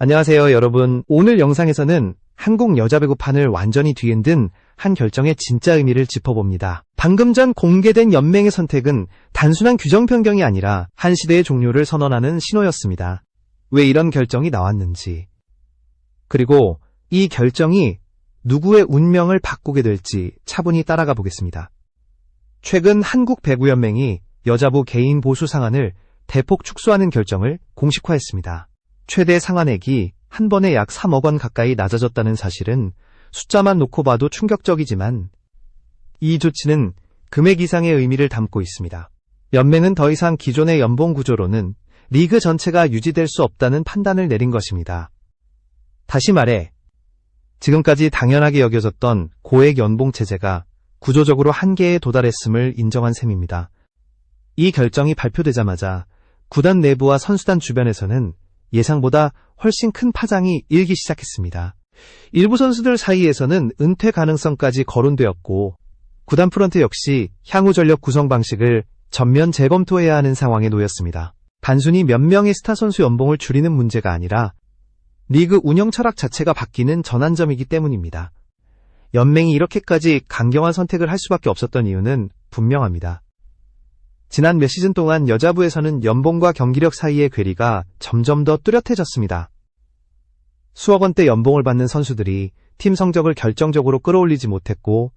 안녕하세요, 여러분. 오늘 영상에서는 한국 여자배구판을 완전히 뒤흔든 한 결정의 진짜 의미를 짚어봅니다. 방금 전 공개된 연맹의 선택은 단순한 규정 변경이 아니라 한 시대의 종료를 선언하는 신호였습니다. 왜 이런 결정이 나왔는지, 그리고 이 결정이 누구의 운명을 바꾸게 될지 차분히 따라가 보겠습니다. 최근 한국배구연맹이 여자부 개인 보수 상한을 대폭 축소하는 결정을 공식화했습니다. 최대 상한액이 한 번에 약 3억 원 가까이 낮아졌다는 사실은 숫자만 놓고 봐도 충격적이지만 이 조치는 금액 이상의 의미를 담고 있습니다. 연맹은 더 이상 기존의 연봉 구조로는 리그 전체가 유지될 수 없다는 판단을 내린 것입니다. 다시 말해, 지금까지 당연하게 여겨졌던 고액 연봉 체제가 구조적으로 한계에 도달했음을 인정한 셈입니다. 이 결정이 발표되자마자 구단 내부와 선수단 주변에서는 예상보다 훨씬 큰 파장이 일기 시작했습니다. 일부 선수들 사이에서는 은퇴 가능성까지 거론되었고, 구단 프런트 역시 향후 전력 구성 방식을 전면 재검토해야 하는 상황에 놓였습니다. 단순히 몇 명의 스타 선수 연봉을 줄이는 문제가 아니라 리그 운영 철학 자체가 바뀌는 전환점이기 때문입니다. 연맹이 이렇게까지 강경한 선택을 할 수밖에 없었던 이유는 분명합니다. 지난 몇 시즌 동안 여자부에서는 연봉과 경기력 사이의 괴리가 점점 더 뚜렷해졌습니다. 수억 원대 연봉을 받는 선수들이 팀 성적을 결정적으로 끌어올리지 못했고,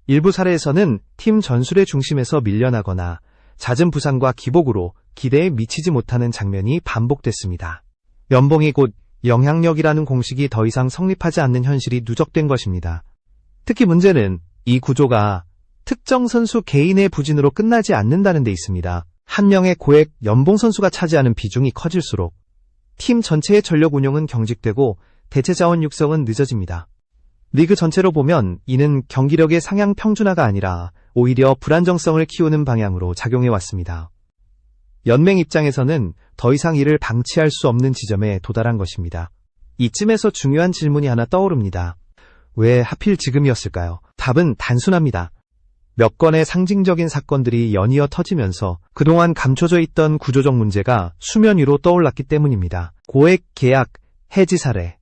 일부 사례에서는 팀 전술의 중심에서 밀려나거나 잦은 부상과 기복으로 기대에 미치지 못하는 장면이 반복됐습니다. 연봉이 곧 영향력이라는 공식이 더 이상 성립하지 않는 현실이 누적된 것입니다. 특히 문제는 이 구조가 특정 선수 개인의 부진으로 끝나지 않는다는 데 있습니다. 한 명의 고액 연봉 선수가 차지하는 비중이 커질수록 팀 전체의 전력 운용은 경직되고 대체 자원 육성은 늦어집니다. 리그 전체로 보면 이는 경기력의 상향 평준화가 아니라 오히려 불안정성을 키우는 방향으로 작용해 왔습니다. 연맹 입장에서는 더 이상 이를 방치할 수 없는 지점에 도달한 것입니다. 이쯤에서 중요한 질문이 하나 떠오릅니다. 왜 하필 지금이었을까요? 답은 단순합니다. 몇 건의 상징적인 사건들이 연이어 터지면서 그동안 감춰져 있던 구조적 문제가 수면 위로 떠올랐기 때문입니다. 고액 계약, 해지 사례,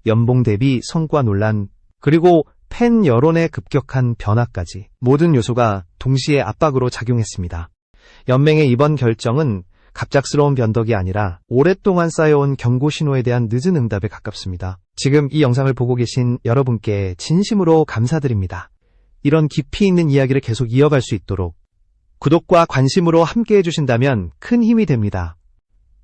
연봉 대비 성과 논란, 그리고 팬 여론의 급격한 변화까지 모든 요소가 동시에 압박으로 작용했습니다. 연맹의 이번 결정은 갑작스러운 변덕이 아니라 오랫동안 쌓여온 경고 신호에 대한 늦은 응답에 가깝습니다. 지금 이 영상을 보고 계신 여러분께 진심으로 감사드립니다. 이런 깊이 있는 이야기를 계속 이어갈 수 있도록 구독과 관심으로 함께 해주신다면 큰 힘이 됩니다.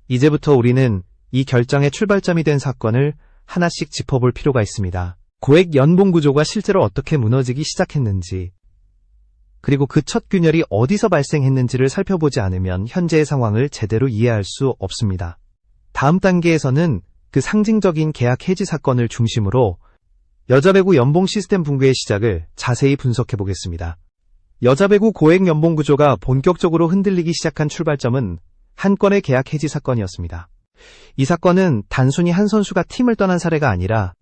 이제부터 우리는 이 결정의 출발점이 된 사건을 하나씩 짚어볼 필요가 있습니다. 고액 연봉 구조가 실제로 어떻게 무너지기 시작했는지, 그리고 그 첫 균열이 어디서 발생했는지를 살펴보지 않으면 현재의 상황을 제대로 이해할 수 없습니다. 다음 단계에서는 그 상징적인 계약 해지 사건을 중심으로 여자배구 연봉 시스템 붕괴의 시작을 자세히 분석해 보겠습니다. 여자배구 고액 연봉 구조가 본격적으로 흔들리기 시작한 출발점은 한 건의 계약 해지 사건이었습니다. 이 사건은 단순히 한 선수가 팀을 떠난 사례가 아니라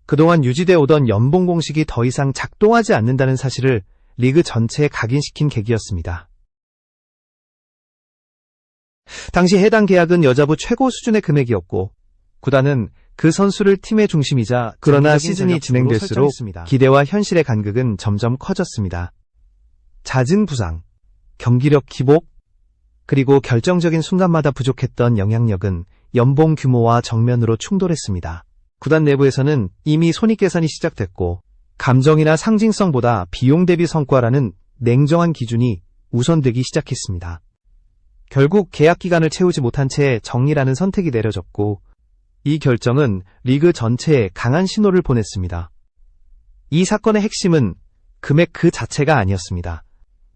그동안 유지되어 오던 연봉 공식이 더 이상 작동하지 않는다는 사실을 리그 전체에 각인시킨 계기였습니다. 당시 해당 계약은 여자부 최고 수준의 금액이었고, 구단은 그 선수를 팀의 중심이자, 그러나 시즌이 진행될수록 기대와 현실의 간극은 점점 커졌습니다. 잦은 부상, 경기력 기복, 그리고 결정적인 순간마다 부족했던 영향력은 연봉 규모와 정면으로 충돌했습니다. 구단 내부에서는 이미 손익 계산이 시작됐고, 감정이나 상징성보다 비용 대비 성과라는 냉정한 기준이 우선되기 시작했습니다. 결국 계약 기간을 채우지 못한 채 정리라는 선택이 내려졌고, 이 결정은 리그 전체에 강한 신호를 보냈습니다. 이 사건의 핵심은 금액 그 자체가 아니었습니다.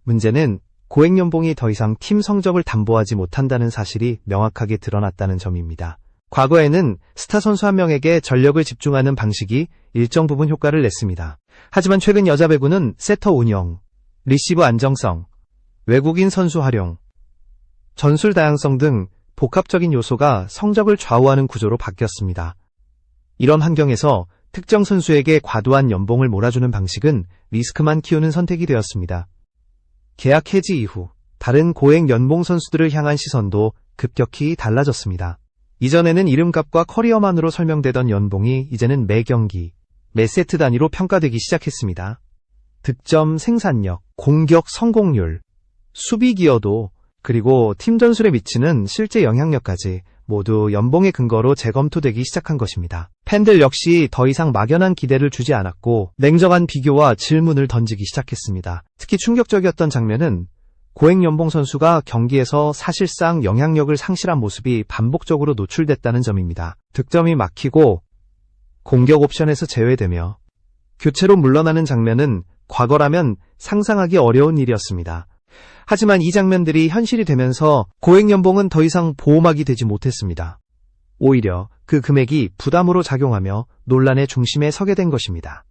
문제는 고액 연봉이 더 이상 팀 성적을 담보하지 못한다는 사실이 명확하게 드러났다는 점입니다. 과거에는 스타 선수 한 명에게 전력을 집중하는 방식이 일정 부분 효과를 냈습니다. 하지만 최근 여자배구는 세터 운영, 리시브 안정성, 외국인 선수 활용, 전술 다양성 등 복합적인 요소가 성적을 좌우하는 구조로 바뀌었습니다. 이런 환경에서 특정 선수에게 과도한 연봉을 몰아주는 방식은 리스크만 키우는 선택이 되었습니다. 계약 해지 이후 다른 고액 연봉 선수들을 향한 시선도 급격히 달라졌습니다. 이전에는 이름값과 커리어만으로 설명되던 연봉이 이제는 매 경기, 매 세트 단위로 평가되기 시작했습니다. 득점 생산력, 공격 성공률, 수비 기여도, 그리고 팀 전술에 미치는 실제 영향력까지 모두 연봉의 근거로 재검토되기 시작한 것입니다. 팬들 역시 더 이상 막연한 기대를 주지 않았고 냉정한 비교와 질문을 던지기 시작했습니다. 특히 충격적이었던 장면은 고액 연봉 선수가 경기에서 사실상 영향력을 상실한 모습이 반복적으로 노출됐다는 점입니다. 득점이 막히고 공격 옵션에서 제외되며 교체로 물러나는 장면은 과거라면 상상하기 어려운 일이었습니다. 하지만 이 장면들이 현실이 되면서 고액 연봉은 더 이상 보호막이 되지 못했습니다. 오히려 그 금액이 부담으로 작용하며 논란의 중심에 서게 된 것입니다.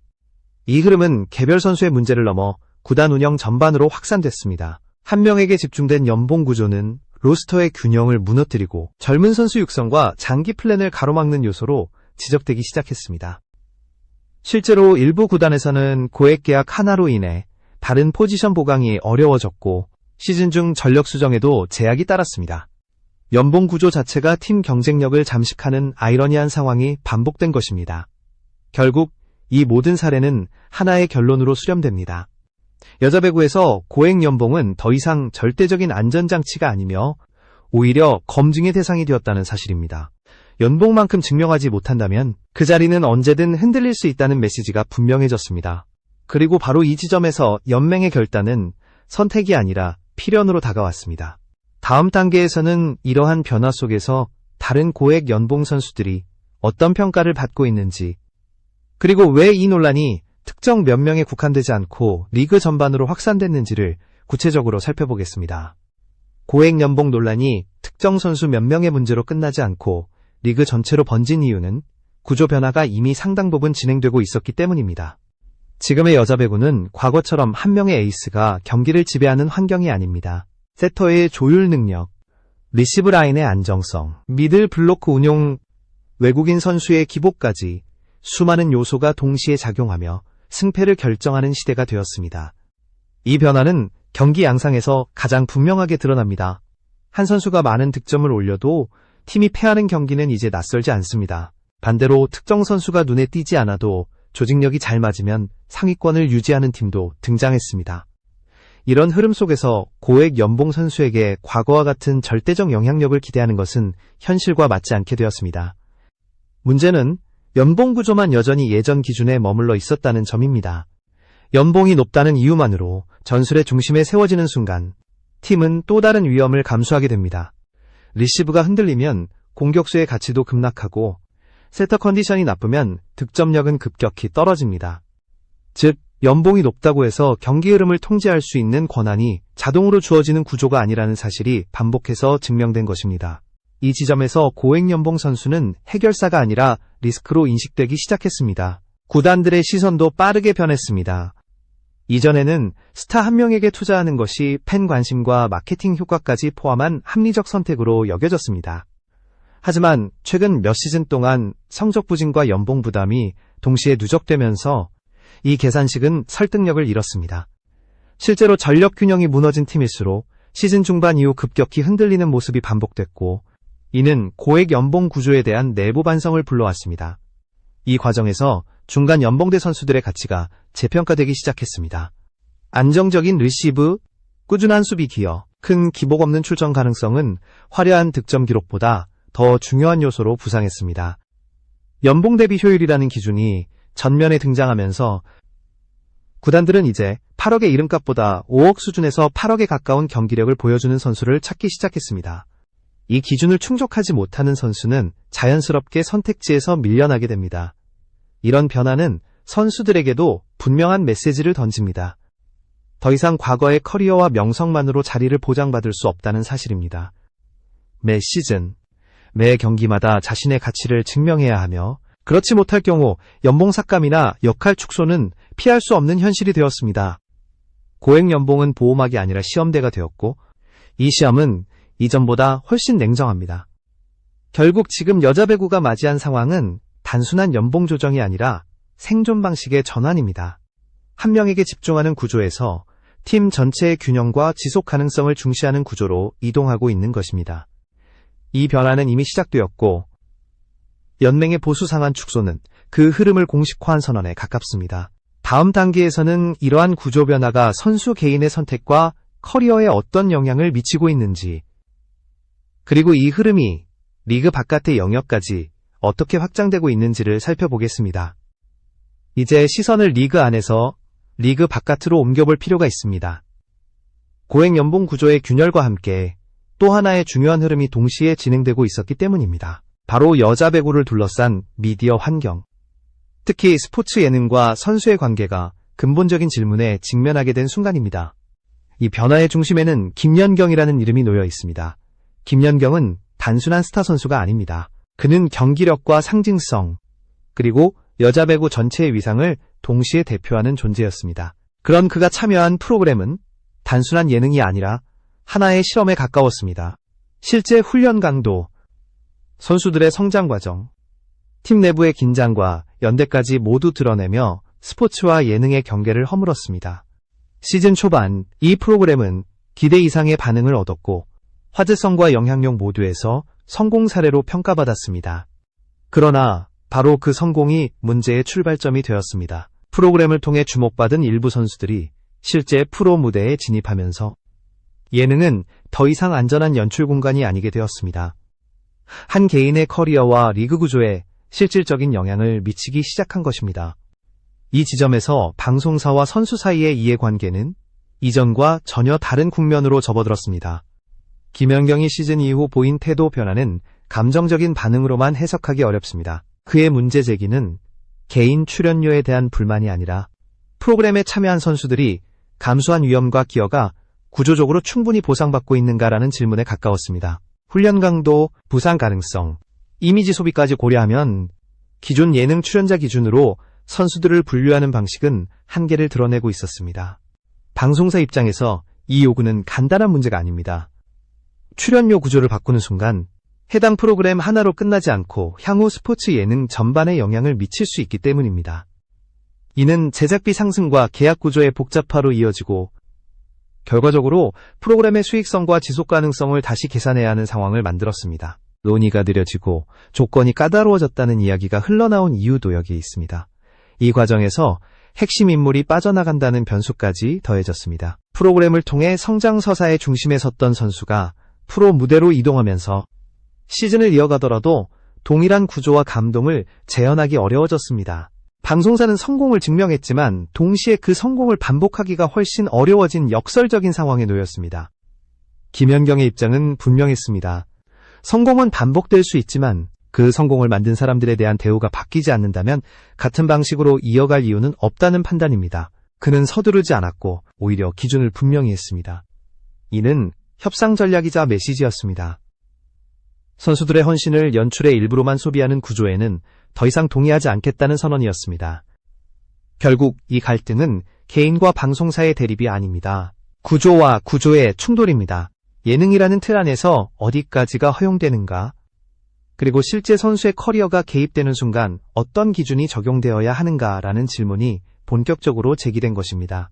이 흐름은 개별 선수의 문제를 넘어 구단 운영 전반으로 확산됐습니다. 한 명에게 집중된 연봉 구조는 로스터의 균형을 무너뜨리고 젊은 선수 육성과 장기 플랜을 가로막는 요소로 지적되기 시작했습니다. 실제로 일부 구단에서는 고액 계약 하나로 인해 다른 포지션 보강이 어려워졌고 시즌 중 전력 수정에도 제약이 따랐습니다. 연봉 구조 자체가 팀 경쟁력을 잠식하는 아이러니한 상황이 반복된 것입니다. 결국 이 모든 사례는 하나의 결론으로 수렴됩니다. 여자 배구에서 고액 연봉은 더 이상 절대적인 안전장치가 아니며 오히려 검증의 대상이 되었다는 사실입니다. 연봉만큼 증명하지 못한다면 그 자리는 언제든 흔들릴 수 있다는 메시지가 분명해졌습니다. 그리고 바로 이 지점에서 연맹의 결단은 선택이 아니라 필연으로 다가왔습니다. 다음 단계에서는 이러한 변화 속에서 다른 고액 연봉 선수들이 어떤 평가를 받고 있는지, 그리고 왜 이 논란이 특정 몇 명에 국한되지 않고 리그 전반으로 확산됐는지를 구체적으로 살펴보겠습니다. 고액 연봉 논란이 특정 선수 몇 명의 문제로 끝나지 않고 리그 전체로 번진 이유는 구조 변화가 이미 상당 부분 진행되고 있었기 때문입니다. 지금의 여자 배구는 과거처럼 한 명의 에이스가 경기를 지배하는 환경이 아닙니다. 세터의 조율 능력, 리시브 라인의 안정성, 미들 블로크 운용, 외국인 선수의 기복까지 수많은 요소가 동시에 작용하며 승패를 결정하는 시대가 되었습니다. 이 변화는 경기 양상에서 가장 분명하게 드러납니다. 한 선수가 많은 득점을 올려도 팀이 패하는 경기는 이제 낯설지 않습니다. 반대로 특정 선수가 눈에 띄지 않아도 조직력이 잘 맞으면 상위권을 유지하는 팀도 등장했습니다. 이런 흐름 속에서 고액 연봉 선수에게 과거와 같은 절대적 영향력을 기대하는 것은 현실과 맞지 않게 되었습니다. 문제는 연봉 구조만 여전히 예전 기준에 머물러 있었다는 점입니다. 연봉이 높다는 이유만으로 전술의 중심에 세워지는 순간 팀은 또 다른 위험을 감수하게 됩니다. 리시브가 흔들리면 공격수의 가치도 급락하고 세터 컨디션이 나쁘면 득점력은 급격히 떨어집니다. 즉, 연봉이 높다고 해서 경기 흐름을 통제할 수 있는 권한이 자동으로 주어지는 구조가 아니라는 사실이 반복해서 증명된 것입니다. 이 지점에서 고액 연봉 선수는 해결사가 아니라 리스크로 인식되기 시작했습니다. 구단들의 시선도 빠르게 변했습니다. 이전에는 스타 한 명에게 투자하는 것이 팬 관심과 마케팅 효과까지 포함한 합리적 선택으로 여겨졌습니다. 하지만 최근 몇 시즌 동안 성적 부진과 연봉 부담이 동시에 누적되면서 이 계산식은 설득력을 잃었습니다. 실제로 전력 균형이 무너진 팀일수록 시즌 중반 이후 급격히 흔들리는 모습이 반복됐고, 이는 고액 연봉 구조에 대한 내부 반성을 불러왔습니다. 이 과정에서 중간 연봉대 선수들의 가치가 재평가되기 시작했습니다. 안정적인 리시브, 꾸준한 수비 기여, 큰 기복 없는 출전 가능성은 화려한 득점 기록보다 더 중요한 요소로 부상했습니다. 연봉 대비 효율이라는 기준이 전면에 등장하면서 구단들은 이제 8억의 이름값보다 5억 수준에서 8억에 가까운 경기력을 보여주는 선수를 찾기 시작했습니다. 이 기준을 충족하지 못하는 선수는 자연스럽게 선택지에서 밀려나게 됩니다. 이런 변화는 선수들에게도 분명한 메시지를 던집니다. 더 이상 과거의 커리어와 명성만으로 자리를 보장받을 수 없다는 사실입니다. 매 시즌, 매 경기마다 자신의 가치를 증명해야 하며, 그렇지 못할 경우 연봉 삭감이나 역할 축소는 피할 수 없는 현실이 되었습니다. 고액 연봉은 보호막이 아니라 시험대가 되었고, 이 시험은 이전보다 훨씬 냉정합니다. 결국 지금 여자 배구가 맞이한 상황은 단순한 연봉 조정이 아니라 생존 방식의 전환입니다. 한 명에게 집중하는 구조에서 팀 전체의 균형과 지속 가능성을 중시하는 구조로 이동하고 있는 것입니다. 이 변화는 이미 시작되었고 연맹의 보수 상한 축소는 그 흐름을 공식화한 선언에 가깝습니다. 다음 단계에서는 이러한 구조 변화가 선수 개인의 선택과 커리어에 어떤 영향을 미치고 있는지, 그리고 이 흐름이 리그 바깥의 영역까지 어떻게 확장되고 있는지를 살펴보겠습니다. 이제 시선을 리그 안에서 리그 바깥으로 옮겨볼 필요가 있습니다. 고액 연봉 구조의 균열과 함께 또 하나의 중요한 흐름이 동시에 진행되고 있었기 때문입니다. 바로 여자 배구를 둘러싼 미디어 환경. 특히 스포츠 예능과 선수의 관계가 근본적인 질문에 직면하게 된 순간입니다. 이 변화의 중심에는 김연경이라는 이름이 놓여 있습니다. 김연경은 단순한 스타 선수가 아닙니다. 그는 경기력과 상징성, 그리고 여자 배구 전체의 위상을 동시에 대표하는 존재였습니다. 그런 그가 참여한 프로그램은 단순한 예능이 아니라 하나의 실험에 가까웠습니다. 실제 훈련 강도, 선수들의 성장 과정, 팀 내부의 긴장과 연대까지 모두 드러내며 스포츠와 예능의 경계를 허물었습니다. 시즌 초반 이 프로그램은 기대 이상의 반응을 얻었고 화제성과 영향력 모두에서 성공 사례로 평가받았습니다. 그러나 바로 그 성공이 문제의 출발점이 되었습니다. 프로그램을 통해 주목받은 일부 선수들이 실제 프로 무대에 진입하면서 예능은 더 이상 안전한 연출 공간이 아니게 되었습니다. 한 개인의 커리어와 리그 구조에 실질적인 영향을 미치기 시작한 것입니다. 이 지점에서 방송사와 선수 사이의 이해관계는 이전과 전혀 다른 국면으로 접어들었습니다. 김연경이 시즌 이후 보인 태도 변화는 감정적인 반응으로만 해석하기 어렵습니다. 그의 문제 제기는 개인 출연료에 대한 불만이 아니라 프로그램에 참여한 선수들이 감수한 위험과 기여가 구조적으로 충분히 보상받고 있는가라는 질문에 가까웠습니다. 훈련 강도, 부상 가능성, 이미지 소비까지 고려하면 기존 예능 출연자 기준으로 선수들을 분류하는 방식은 한계를 드러내고 있었습니다. 방송사 입장에서 이 요구는 간단한 문제가 아닙니다. 출연료 구조를 바꾸는 순간 해당 프로그램 하나로 끝나지 않고 향후 스포츠 예능 전반에 영향을 미칠 수 있기 때문입니다. 이는 제작비 상승과 계약 구조의 복잡화로 이어지고 결과적으로 프로그램의 수익성과 지속 가능성을 다시 계산해야 하는 상황을 만들었습니다. 논의가 느려지고 조건이 까다로워졌다는 이야기가 흘러나온 이유도 여기에 있습니다. 이 과정에서 핵심 인물이 빠져나간다는 변수까지 더해졌습니다. 프로그램을 통해 성장 서사의 중심에 섰던 선수가 프로 무대로 이동하면서 시즌을 이어가더라도 동일한 구조와 감동을 재현하기 어려워졌습니다. 방송사는 성공을 증명했지만 동시에 그 성공을 반복하기가 훨씬 어려워진 역설적인 상황에 놓였습니다. 김연경의 입장은 분명했습니다. 성공은 반복될 수 있지만 그 성공을 만든 사람들에 대한 대우가 바뀌지 않는다면 같은 방식으로 이어갈 이유는 없다는 판단입니다. 그는 서두르지 않았고 오히려 기준을 분명히 했습니다. 이는 협상 전략이자 메시지였습니다. 선수들의 헌신을 연출의 일부로만 소비하는 구조에는 더 이상 동의하지 않겠다는 선언이었습니다. 결국 이 갈등은 개인과 방송사의 대립이 아닙니다. 구조와 구조의 충돌입니다. 예능이라는 틀 안에서 어디까지가 허용되는가? 그리고 실제 선수의 커리어가 개입되는 순간 어떤 기준이 적용되어야 하는가라는 질문이 본격적으로 제기된 것입니다.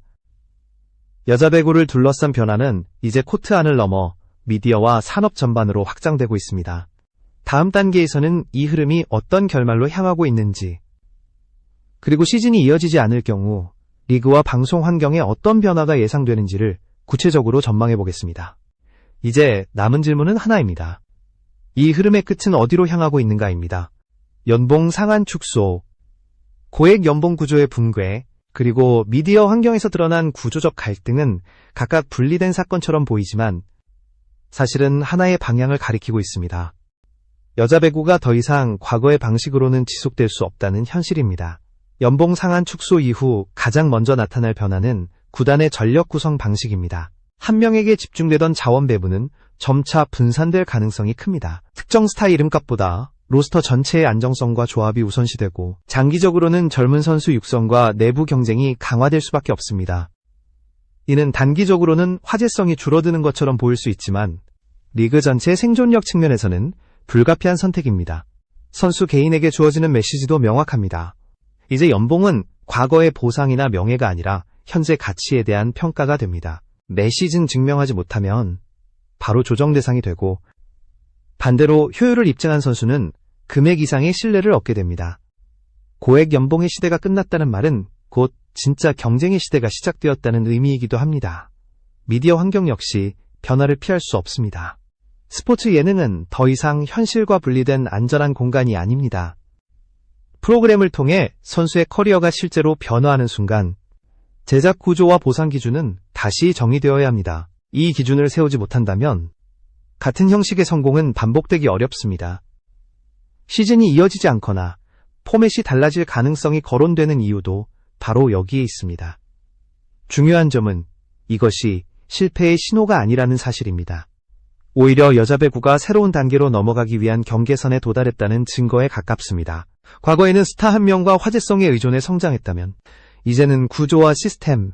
여자 배구를 둘러싼 변화는 이제 코트 안을 넘어 미디어와 산업 전반으로 확장되고 있습니다. 다음 단계에서는 이 흐름이 어떤 결말로 향하고 있는지, 그리고 시즌이 이어지지 않을 경우 리그와 방송 환경에 어떤 변화가 예상되는지를 구체적으로 전망해 보겠습니다. 이제 남은 질문은 하나입니다. 이 흐름의 끝은 어디로 향하고 있는가입니다. 연봉 상한 축소, 고액 연봉 구조의 붕괴, 그리고 미디어 환경에서 드러난 구조적 갈등은 각각 분리된 사건처럼 보이지만 사실은 하나의 방향을 가리키고 있습니다. 여자 배구가 더 이상 과거의 방식으로는 지속될 수 없다는 현실입니다. 연봉 상한 축소 이후 가장 먼저 나타날 변화는 구단의 전력 구성 방식입니다. 한 명에게 집중되던 자원 배분은 점차 분산될 가능성이 큽니다. 특정 스타 이름값보다 로스터 전체의 안정성과 조합이 우선시되고 장기적으로는 젊은 선수 육성과 내부 경쟁이 강화될 수밖에 없습니다. 이는 단기적으로는 화제성이 줄어드는 것처럼 보일 수 있지만 리그 전체의 생존력 측면에서는 불가피한 선택입니다. 선수 개인에게 주어지는 메시지도 명확합니다. 이제 연봉은 과거의 보상이나 명예가 아니라 현재 가치에 대한 평가가 됩니다. 매 시즌 증명하지 못하면 바로 조정 대상이 되고 반대로 효율을 입증한 선수는 금액 이상의 신뢰를 얻게 됩니다. 고액 연봉의 시대가 끝났다는 말은 곧 진짜 경쟁의 시대가 시작되었다는 의미이기도 합니다. 미디어 환경 역시 변화를 피할 수 없습니다. 스포츠 예능은 더 이상 현실과 분리된 안전한 공간이 아닙니다. 프로그램을 통해 선수의 커리어가 실제로 변화하는 순간 제작 구조와 보상 기준은 다시 정의되어야 합니다. 이 기준을 세우지 못한다면 같은 형식의 성공은 반복되기 어렵습니다. 시즌이 이어지지 않거나 포맷이 달라질 가능성이 거론되는 이유도 바로 여기에 있습니다. 중요한 점은 이것이 실패의 신호가 아니라는 사실입니다. 오히려 여자 배구가 새로운 단계로 넘어가기 위한 경계선에 도달했다는 증거에 가깝습니다. 과거에는 스타 한 명과 화제성에 의존해 성장했다면 이제는 구조와 시스템,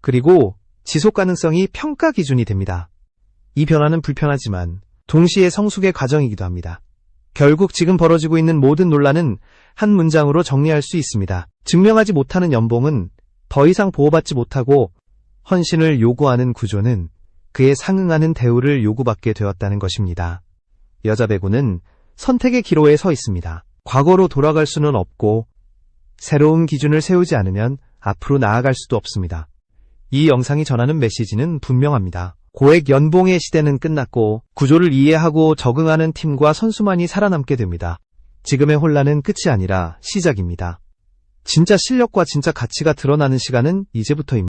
그리고 지속 가능성이 평가 기준이 됩니다. 이 변화는 불편하지만 동시에 성숙의 과정이기도 합니다. 결국 지금 벌어지고 있는 모든 논란은 한 문장으로 정리할 수 있습니다. 증명하지 못하는 연봉은 더 이상 보호받지 못하고 헌신을 요구하는 구조는 그에 상응하는 대우를 요구받게 되었다는 것입니다. 여자 배구는 선택의 기로에 서 있습니다. 과거로 돌아갈 수는 없고 새로운 기준을 세우지 않으면 앞으로 나아갈 수도 없습니다. 이 영상이 전하는 메시지는 분명합니다. 고액 연봉의 시대는 끝났고 구조를 이해하고 적응하는 팀과 선수만이 살아남게 됩니다. 지금의 혼란은 끝이 아니라 시작입니다. 진짜 실력과 진짜 가치가 드러나는 시간은 이제부터입니다.